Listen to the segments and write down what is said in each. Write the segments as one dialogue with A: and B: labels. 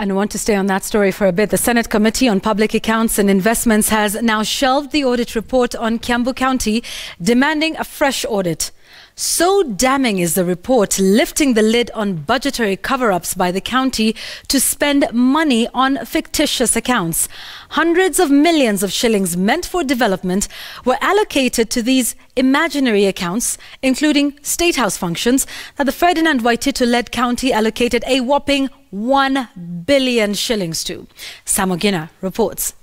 A: And want to stay on that story for a bit. The Senate Committee on Public Accounts and Investments has now shelved the audit report on Kiambu County, demanding a fresh audit. So damning is the report, lifting the lid on budgetary cover-ups by the county to spend money on fictitious accounts. Hundreds of millions of shillings meant for development were allocated to these imaginary accounts, including State House functions that the Ferdinand Waititu-led county allocated a whopping 1 billion shillings to. Samogina reports.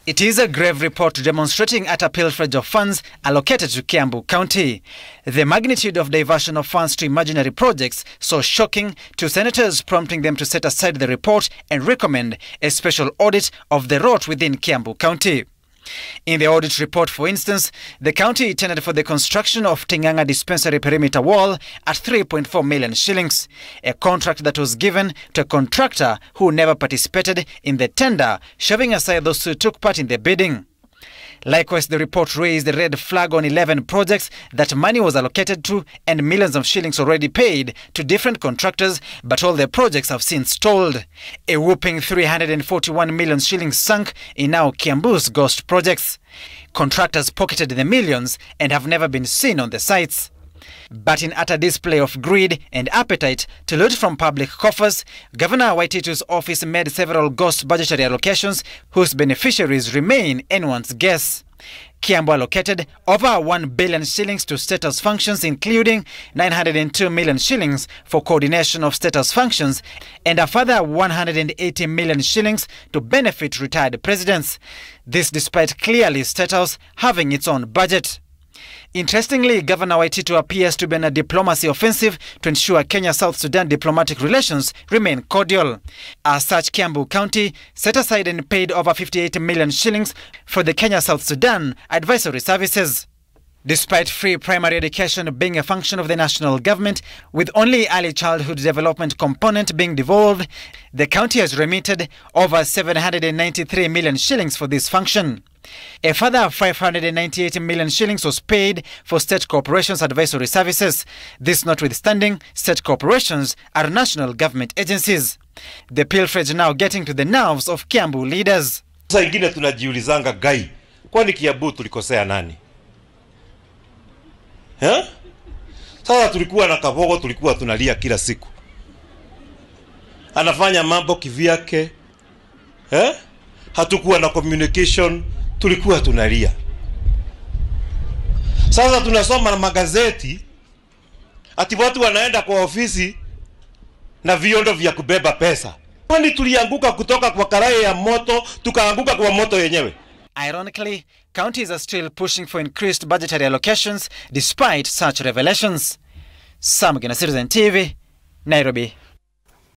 B: It is a grave report demonstrating utter pilferage of funds allocated to Kiambu County. The magnitude of diversion of funds to imaginary projects so shocking to senators, prompting them to set aside the report and recommend a special audit of the rot within Kiambu County. In the audit report, for instance, the county tendered for the construction of Tinganga dispensary perimeter wall at 3.4 million shillings, a contract that was given to a contractor who never participated in the tender, shoving aside those who took part in the bidding. Likewise, the report raised the red flag on 11 projects that money was allocated to and millions of shillings already paid to different contractors, but all the projects have since stalled. A whopping 341 million shillings sunk in now Kiambu's ghost projects. Contractors pocketed the millions and have never been seen on the sites. But in utter display of greed and appetite to loot from public coffers, Governor Waititu's office made several ghost budgetary allocations whose beneficiaries remain anyone's guess. Kiambu allocated over 1 billion shillings to State House functions, including 902 million shillings for coordination of State House functions and a further 180 million shillings to benefit retired presidents. This despite clearly State House having its own budget. Interestingly, Governor Waititu appears to be on a diplomacy offensive to ensure Kenya-South Sudan diplomatic relations remain cordial. As such, Kiambu County set aside and paid over 58 million shillings for the Kenya-South Sudan advisory services. Despite free primary education being a function of the national government, with only early childhood development component being devolved, the county has remitted over 793 million shillings for this function. A further 598 million shillings was paid for state corporations' advisory services. This notwithstanding, state corporations are national government agencies. The pilferage now getting to the nerves of Kiambu leaders.
C: Sasa ingine tunajiulizanga gai, kwani Kiambu tulikosea nani? Sasa tulikuwa na Kabogo, tulikuwa tunalia kila siku. Anafanya mambo kivyake. Hatukuwa na communication, tulikuwa tunalia. Sasa tunasoma na magazeti ati watu wanaenda kwa ofisi na viondo vya kubeba pesa. Kwani tulianguka kutoka kwa karai ya moto tukaanguka kwa moto yenyewe?
B: Ironically, counties are still pushing for increased budgetary allocations despite such revelations. Samogina, Citizen TV, Nairobi.